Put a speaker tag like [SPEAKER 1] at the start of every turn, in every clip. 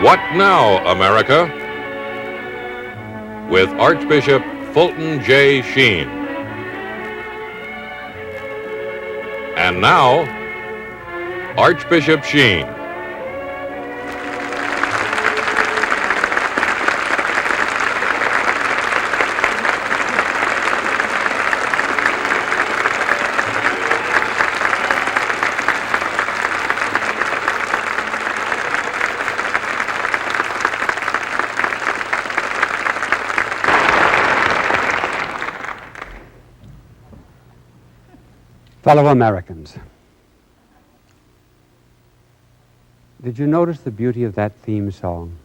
[SPEAKER 1] What Now, America? With Archbishop Fulton J. Sheen. And now, Archbishop Sheen.
[SPEAKER 2] Fellow Americans, did you notice the beauty of that theme song?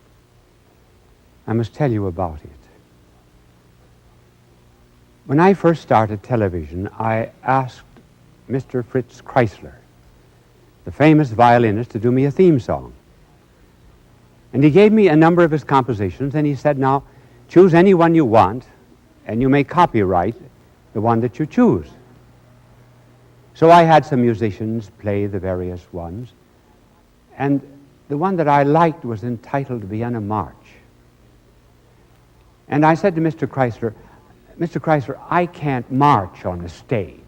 [SPEAKER 2] I must tell you about it. When I first started television, I asked Mr. Fritz Kreisler, the famous violinist, to do me a theme song. And he gave me a number of his compositions, and he said, now, choose any one you want, and you may copyright the one that you choose. So I had some musicians play the various ones, and the one that I liked was entitled Vienna March. And I said to Mr. Kreisler, I can't march on a stage,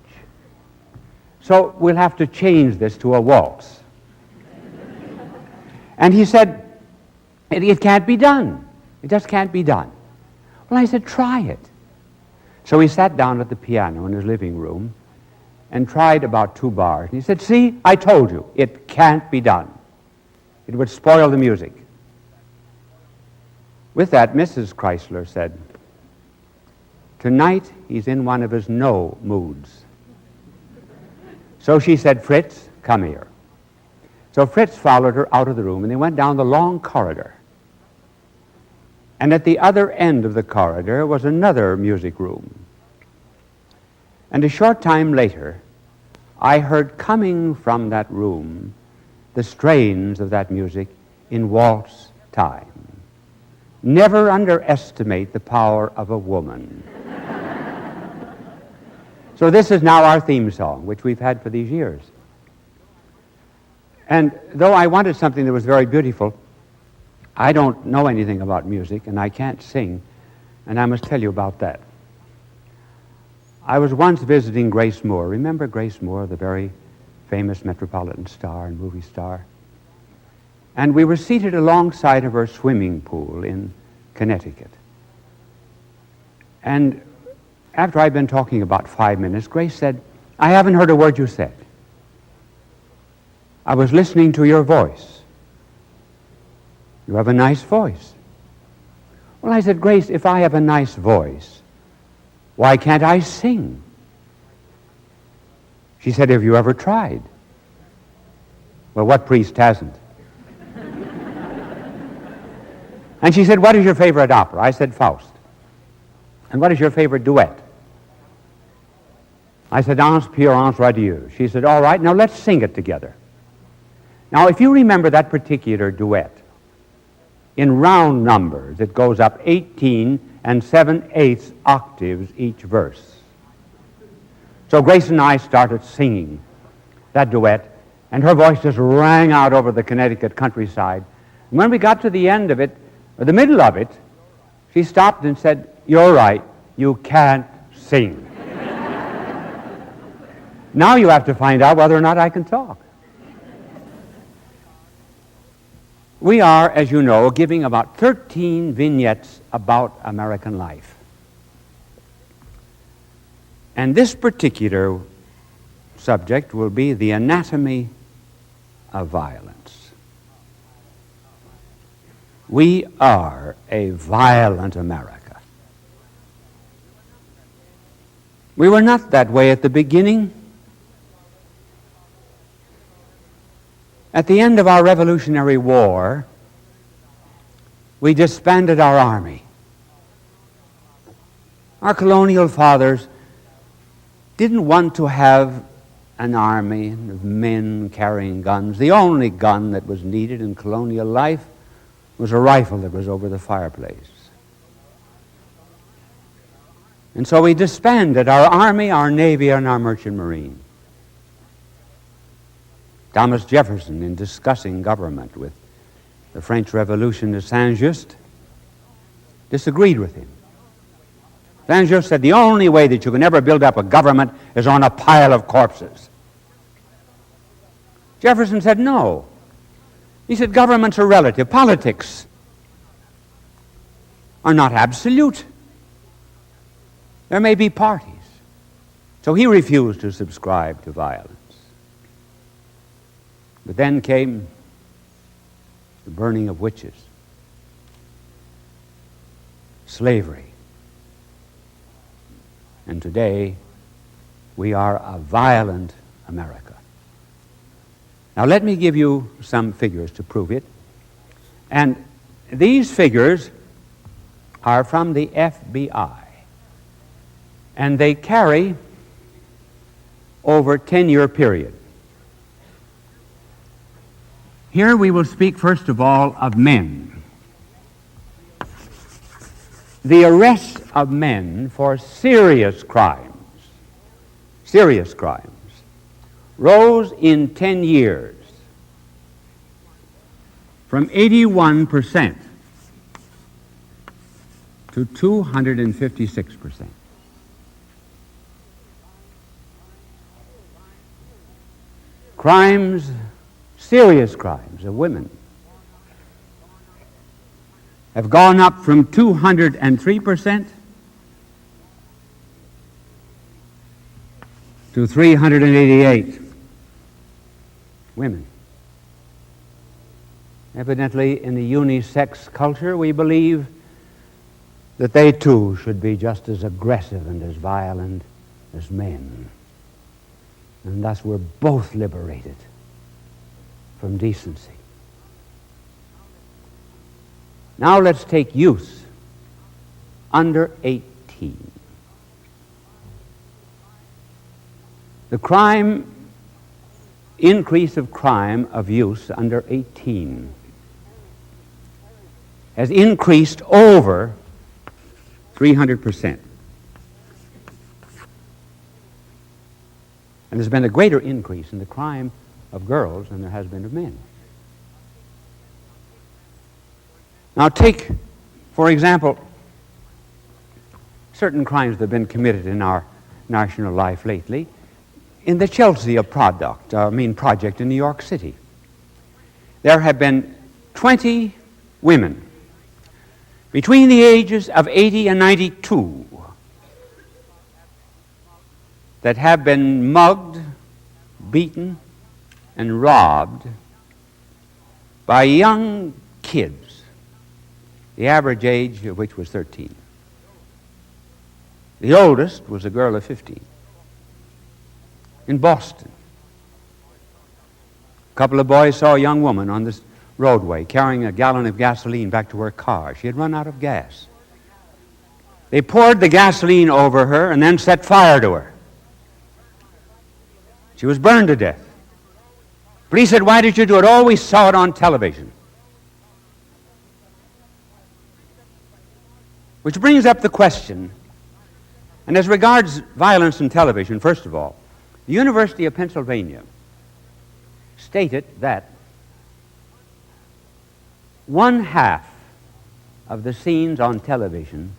[SPEAKER 2] so we'll have to change this to a waltz. And he said, it can't be done. It just can't be done. Well, I said, try it. So he sat down at the piano in his living room and tried about 2 bars. And he said, see, I told you, it can't be done. It would spoil the music. With that, Mrs. Kreisler said, tonight he's in one of his no moods. So she said, Fritz, come here. So Fritz followed her out of the room, and they went down the long corridor. And at the other end of the corridor was another music room. And a short time later, I heard coming from that room the strains of that music in waltz time. Never underestimate the power of a woman. So this is now our theme song, which we've had for these years. And though I wanted something that was very beautiful, I don't know anything about music, and I can't sing, and I must tell you about that. I was once visiting Grace Moore. Remember Grace Moore, the very famous metropolitan star and movie star? And we were seated alongside of her swimming pool in Connecticut. And after I'd been talking about 5 minutes, Grace said, I haven't heard a word you said. I was listening to your voice. You have a nice voice. Well, I said, Grace, if I have a nice voice, why can't I sing? She said, have you ever tried? Well, what priest hasn't? And she said, what is your favorite opera? I said, Faust. And what is your favorite duet? I said, Anse pure, Anse radieux. She said, all right, now let's sing it together. Now, if you remember that particular duet, in round numbers, it goes up 18 and 7/8 octaves each verse. So Grace and I started singing that duet, and her voice just rang out over the Connecticut countryside. And when we got to the end of it, or the middle of it, she stopped and said, you're right, you can't sing. Now you have to find out whether or not I can talk. We are, as you know, giving about 13 vignettes about American life. And this particular subject will be the anatomy of violence. We are a violent America. We were not that way at the beginning. At the end of our Revolutionary War, we disbanded our army. Our colonial fathers didn't want to have an army of men carrying guns. The only gun that was needed in colonial life was a rifle that was over the fireplace. And so we disbanded our army, our navy, and our merchant marine. Thomas Jefferson, in discussing government with the French revolutionist Saint-Just, disagreed with him. Saint-Just said the only way that you can ever build up a government is on a pile of corpses. Jefferson said no. He said governments are relative. Politics are not absolute. There may be parties. So he refused to subscribe to violence. But then came the burning of witches, slavery. And today, we are a violent America. Now, let me give you some figures to prove it. And these figures are from the FBI. And they carry over a 10-year period. Here we will speak first of all of men. The arrests of men for serious crimes, rose in 10 years from 81% to 256%. Crimes, serious crimes of women, have gone up from 203% to 388 women. Evidently, in the unisex culture, we believe that they too should be just as aggressive and as violent as men. And thus we're both liberated from decency. Now let's take youth under 18. The increase of crime of youth under 18 has increased over 300%. And there's been a greater increase in the crime of girls than there has been of men. Now take, for example, certain crimes that have been committed in our national life lately. In the Chelsea project in New York City, there have been 20 women between the ages of 80 and 92 that have been mugged, beaten, and robbed by young kids, the average age of which was 13. The oldest was a girl of 15. In Boston, a couple of boys saw a young woman on this roadway carrying a gallon of gasoline back to her car. She had run out of gas. They poured the gasoline over her and then set fire to her. She was burned to death. Police said, "Why did you do it?" "Oh, we saw it on television." Which brings up the question, and as regards violence in television, first of all, the University of Pennsylvania stated that 1/2 of the scenes on television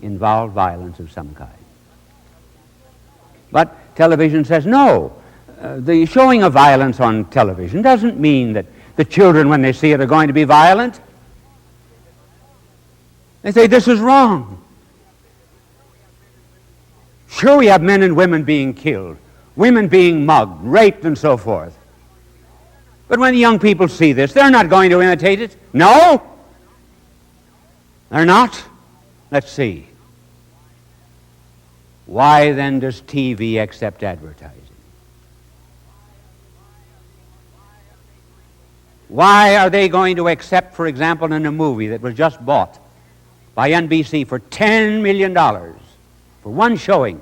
[SPEAKER 2] involved violence of some kind. But television says no. The showing of violence on television doesn't mean that the children, when they see it, are going to be violent. They say this is wrong. Sure, we have men and women being killed, women being mugged, raped, and so forth. But when young people see this, they're not going to imitate it. No? They're not? Let's see. Why then does TV accept advertising? Why are they going to accept, for example, in a movie that was just bought by NBC for $10 million for one showing,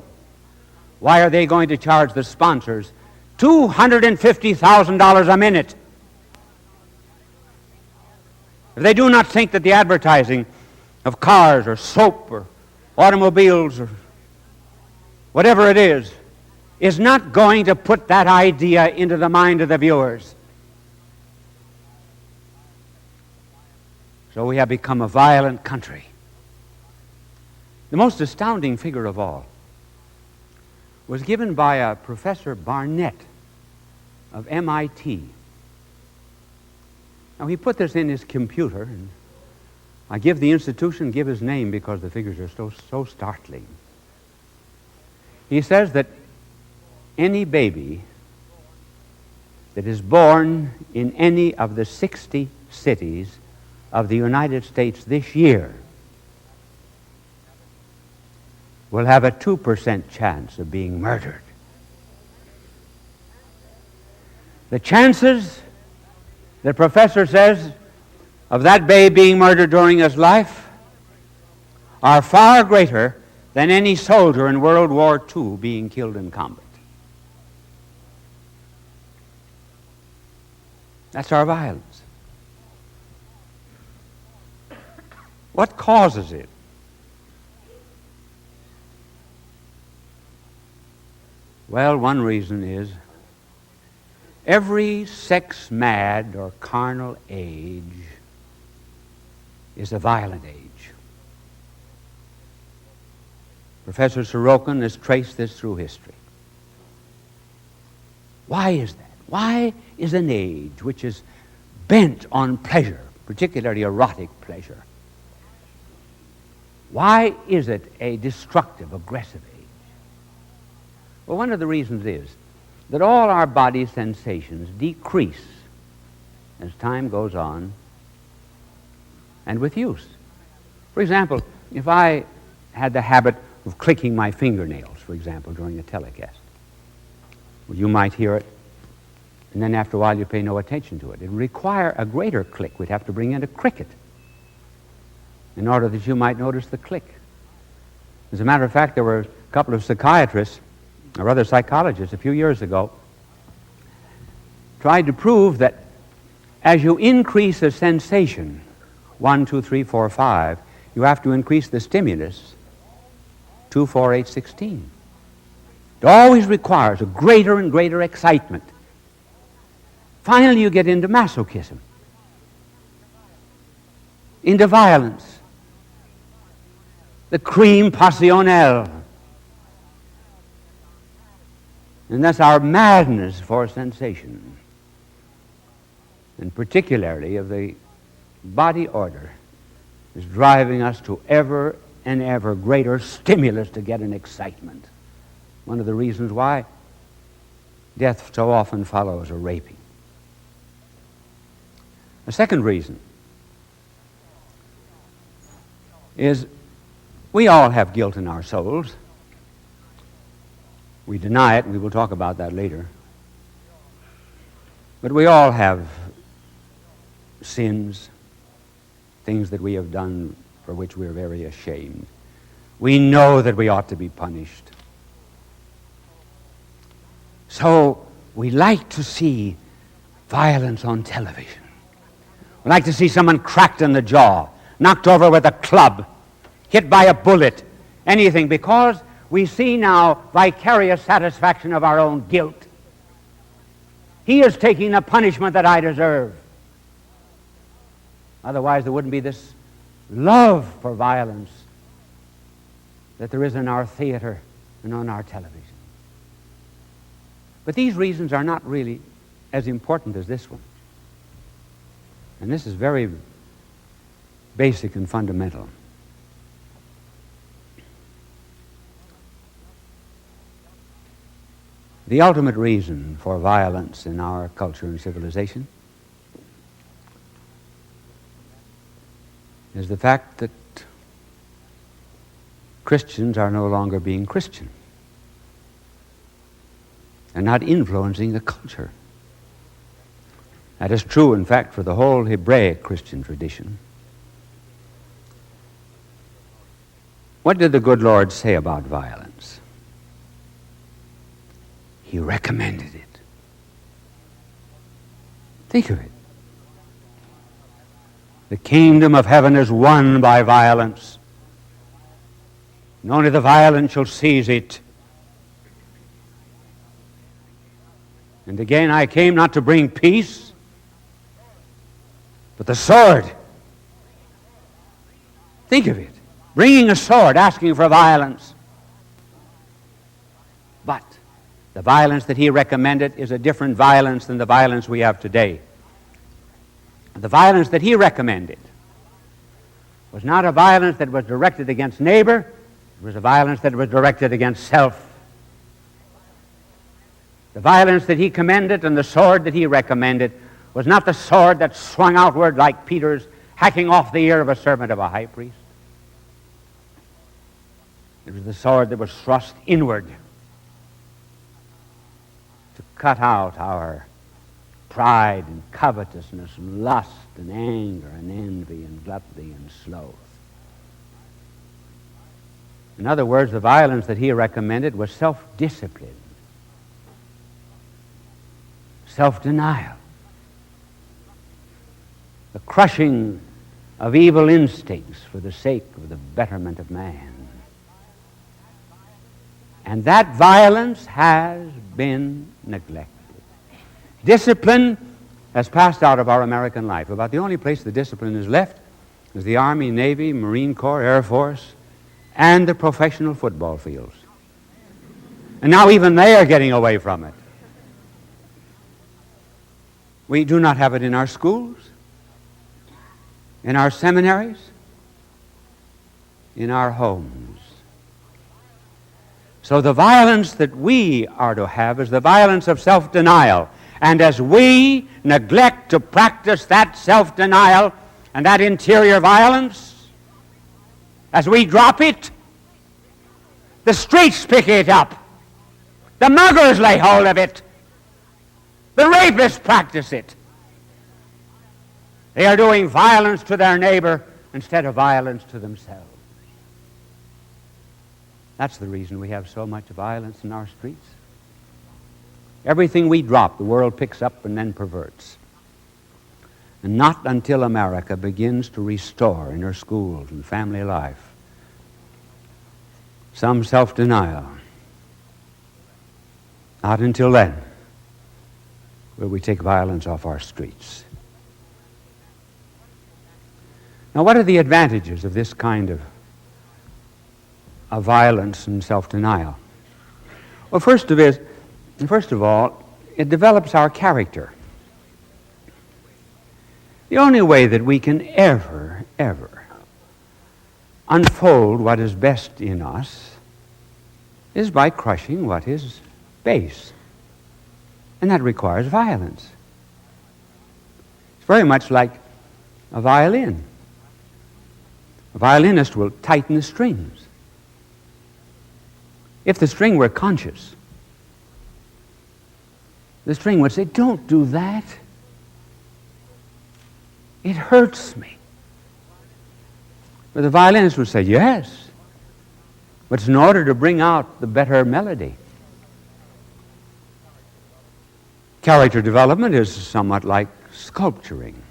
[SPEAKER 2] why are they going to charge the sponsors $250,000 a minute? If they do not think that the advertising of cars or soap or automobiles or whatever it is not going to put that idea into the mind of the viewers. So we have become a violent country. The most astounding figure of all was given by a Professor Barnett of MIT. Now, he put this in his computer, and I give the institution, give his name because the figures are so startling. He says that any baby that is born in any of the 60 cities of the United States this year will have a 2% chance of being murdered. The chances, the professor says, of that baby being murdered during his life are far greater than any soldier in World War II being killed in combat. That's our violence. What causes it? Well, one reason is every sex-mad or carnal age is a violent age. Professor Sorokin has traced this through history. Why is that? Why is an age which is bent on pleasure, particularly erotic pleasure, why is it a destructive, aggressive age? Well, one of the reasons is that all our body sensations decrease as time goes on and with use. For example, if I had the habit of clicking my fingernails, for example, during a telecast, well, you might hear it, and then after a while you pay no attention to it. It would require a greater click. We'd have to bring in a cricket in order that you might notice the click. As a matter of fact, there were a couple of psychiatrists, or other psychologists, a few years ago, tried to prove that as you increase a sensation, 1, 2, 3, 4, 5, you have to increase the stimulus, 2, 4, 8, 16. It always requires a greater and greater excitement. Finally, you get into masochism, into violence, the crime passionnel. And that's our madness for sensation, and particularly of the body order, is driving us to ever and ever greater stimulus to get an excitement. One of the reasons why death so often follows a raping. The second reason is we all have guilt in our souls. We deny it, and we will talk about that later. But we all have sins, things that we have done for which we are very ashamed. We know that we ought to be punished. So we like to see violence on television. We like to see someone cracked in the jaw, knocked over with a club, hit by a bullet, anything, because we see now vicarious satisfaction of our own guilt. He is taking the punishment that I deserve. Otherwise, there wouldn't be this love for violence that there is in our theater and on our television. But these reasons are not really as important as this one. And this is very basic and fundamental. The ultimate reason for violence in our culture and civilization is the fact that Christians are no longer being Christian and not influencing the culture. That is true, in fact, for the whole Hebraic Christian tradition. What did the good Lord say about violence? He recommended it. Think of it. The kingdom of heaven is won by violence, and only the violent shall seize it. And again, I came not to bring peace, but the sword. Think of it. Bringing a sword, asking for violence. But the violence that he recommended is a different violence than the violence we have today. The violence that he recommended was not a violence that was directed against neighbor. It was a violence that was directed against self. The violence that he commended and the sword that he recommended was not the sword that swung outward like Peter's hacking off the ear of a servant of a high priest. It was the sword that was thrust inward to cut out our pride and covetousness and lust and anger and envy and gluttony and sloth. In other words, the violence that he recommended was self-discipline, self-denial, the crushing of evil instincts for the sake of the betterment of man. And that violence has been neglected. Discipline has passed out of our American life. About the only place the discipline is left is the Army, Navy, Marine Corps, Air Force, and the professional football fields. And now even they are getting away from it. We do not have it in our schools, in our seminaries, in our homes. So the violence that we are to have is the violence of self-denial. And as we neglect to practice that self-denial and that interior violence, as we drop it, the streets pick it up. The muggers lay hold of it. The rapists practice it. They are doing violence to their neighbor instead of violence to themselves. That's the reason we have so much violence in our streets. Everything we drop, the world picks up and then perverts. And not until America begins to restore in her schools and family life some self-denial, not until then will we take violence off our streets. Now, what are the advantages of this kind of violence and self-denial? Well, first of all, it develops our character. The only way that we can ever unfold what is best in us is by crushing what is base. And that requires violence. It's very much like a violin. A violinist will tighten the strings. If the string were conscious, the string would say, "Don't do that. It hurts me." But the violinist would say, "Yes, but it's in order to bring out the better melody." Character development is somewhat like sculpturing.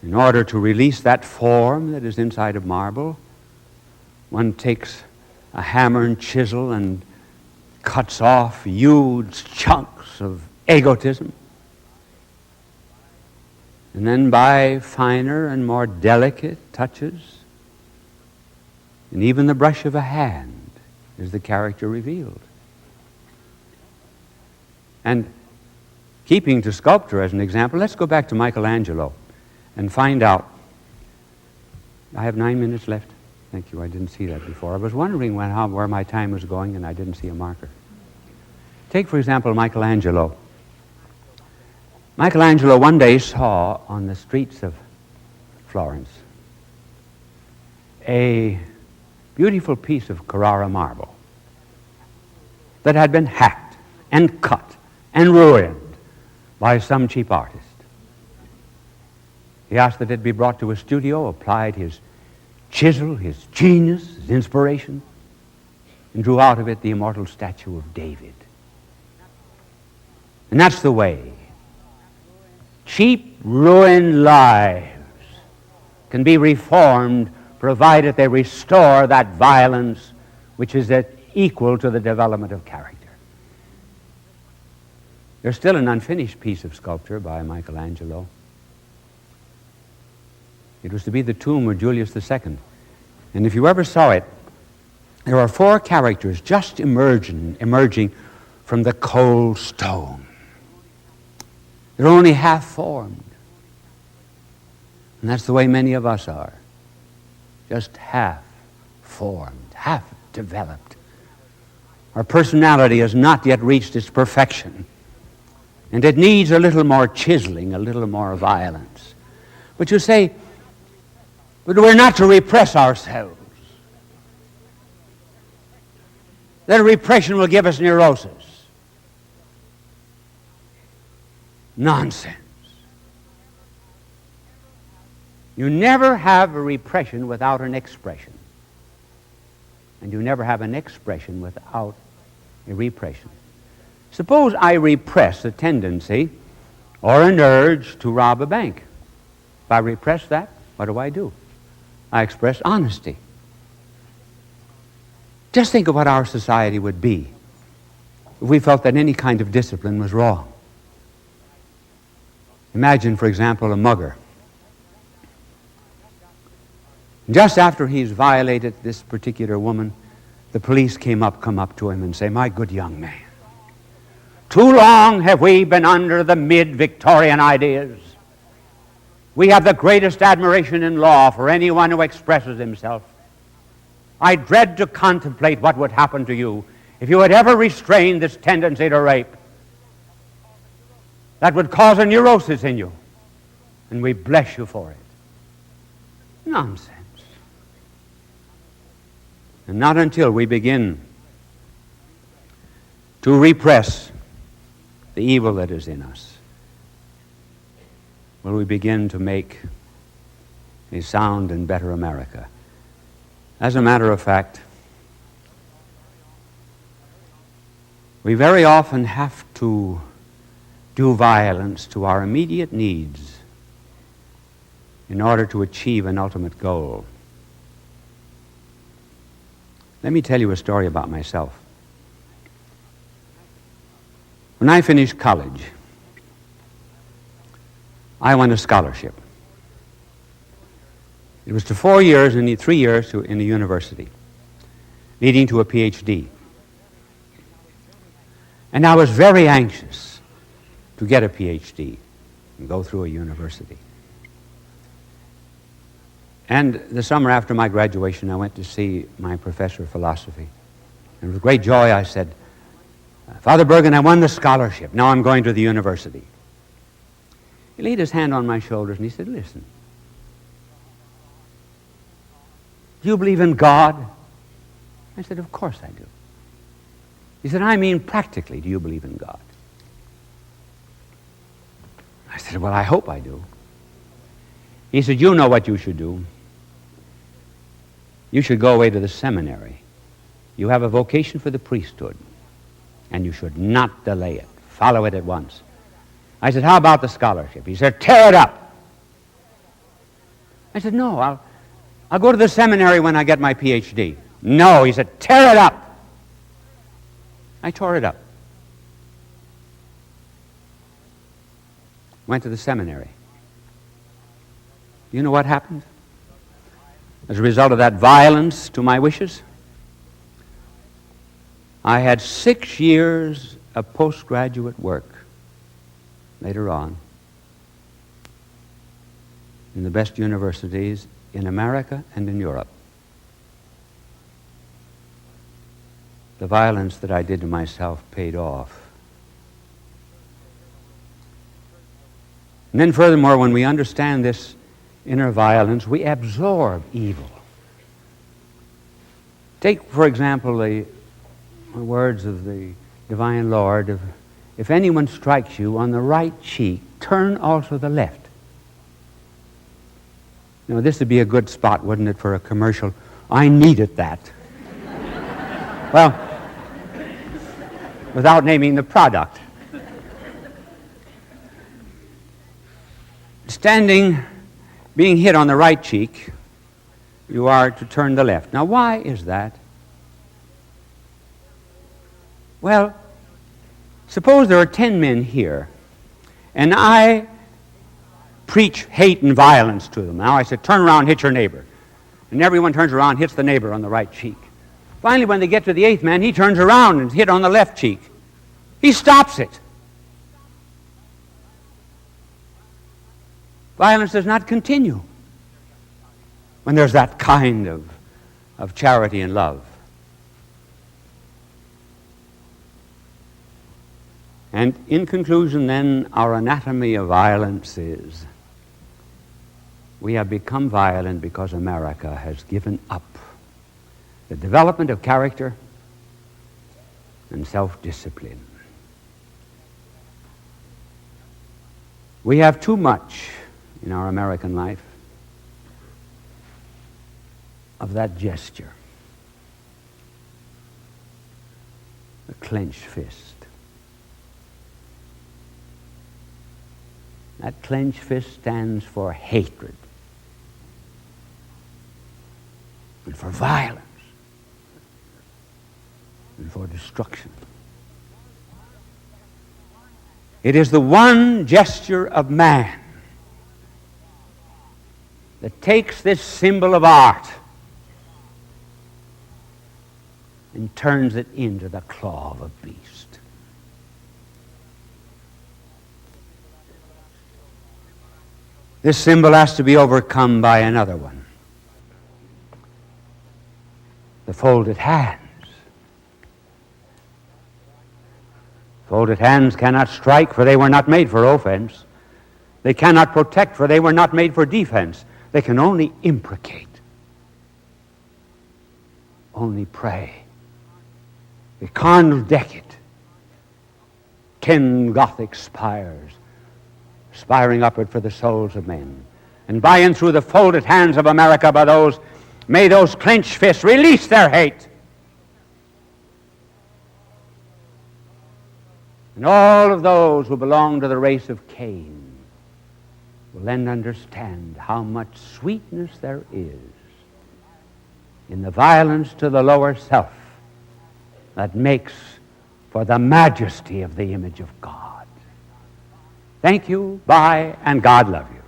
[SPEAKER 2] In order to release that form that is inside of marble, one takes a hammer and chisel and cuts off huge chunks of egotism. And then by finer and more delicate touches, and even the brush of a hand, is the character revealed. And keeping to sculpture as an example, let's go back to Michelangelo and find out. I have 9 minutes left. Thank you. I didn't see that before. I was wondering where my time was going, and I didn't see a marker. Take, for example, Michelangelo. Michelangelo one day saw on the streets of Florence a beautiful piece of Carrara marble that had been hacked and cut and ruined by some cheap artist. He asked that it be brought to his studio, applied his chisel, his genius, his inspiration, and drew out of it the immortal statue of David. And that's the way cheap, ruined lives can be reformed, provided they restore that violence which is equal to the development of character. There's still an unfinished piece of sculpture by Michelangelo. It was to be the tomb of Julius II. And if you ever saw it, there are 4 characters just emerging from the cold stone. They're only half formed. And that's the way many of us are. Just half formed, half developed. Our personality has not yet reached its perfection. And it needs a little more chiseling, a little more violence. But you say, but we're not to repress ourselves. That repression will give us neurosis. Nonsense. You never have a repression without an expression. And you never have an expression without a repression. Suppose I repress a tendency or an urge to rob a bank. If I repress that, what do? I express honesty. Just think of what our society would be if we felt that any kind of discipline was wrong. Imagine, for example, a mugger. Just after he's violated this particular woman, the police come up to him and say, "My good young man, too long have we been under the mid-Victorian ideas. We have the greatest admiration in law for anyone who expresses himself. I dread to contemplate what would happen to you if you had ever restrained this tendency to rape. That would cause a neurosis in you, and we bless you for it." Nonsense. And not until we begin to repress the evil that is in us will we begin to make a sound and better America. As a matter of fact, we very often have to do violence to our immediate needs in order to achieve an ultimate goal. Let me tell you a story about myself. When I finished college, I won a scholarship. It was to 4 years and 3 years in the university, leading to a PhD. And I was very anxious to get a PhD and go through a university. And the summer after my graduation, I went to see my professor of philosophy. And with great joy, I said, "Father Bergen, I won the scholarship. Now I'm going to the university." He laid his hand on my shoulders and he said, "Listen, do you believe in God?" I said, "Of course I do." He said, "I mean practically, do you believe in God?" I said, "Well, I hope I do." He said, "You know what you should do. You should go away to the seminary. You have a vocation for the priesthood, and you should not delay it. Follow it at once." I said, "How about the scholarship?" He said, "Tear it up." I said, "No, I'll go to the seminary when I get my PhD." "No," he said, "tear it up." I tore it up. Went to the seminary. You know what happened? As a result of that violence to my wishes, I had 6 years of postgraduate work later on in the best universities in America and in Europe. The violence that I did to myself paid off. And then furthermore, when we understand this inner violence, we absorb evil. Take, for example, the words of the divine Lord, if anyone strikes you on the right cheek, turn also the left. You know, this would be a good spot, wouldn't it, for a commercial? I needed that. Well, without naming the product. Being hit on the right cheek, you are to turn the left. Now, why is that? Well, suppose there are 10 men here, and I preach hate and violence to them. Now I said, turn around, hit your neighbor. And everyone turns around, hits the neighbor on the right cheek. Finally, when they get to the eighth man, he turns around and hit on the left cheek. He stops it. Violence does not continue when there's that kind of charity and love. And in conclusion, then, our anatomy of violence is we have become violent because America has given up the development of character and self-discipline. We have too much in our American life of that gesture, the clenched fist. That clenched fist stands for hatred and for violence and for destruction. It is the one gesture of man that takes this symbol of art and turns it into the claw of a beast. This symbol has to be overcome by another one. The folded hands. Folded hands cannot strike, for they were not made for offense. They cannot protect, for they were not made for defense. They can only imprecate, only pray. The carnal decade, 10 Gothic spires, spiring upward for the souls of men. And by and through the folded hands of America, may those clenched fists release their hate. And all of those who belong to the race of Cain will then understand how much sweetness there is in the violence to the lower self that makes for the majesty of the image of God. Thank you, bye, and God love you.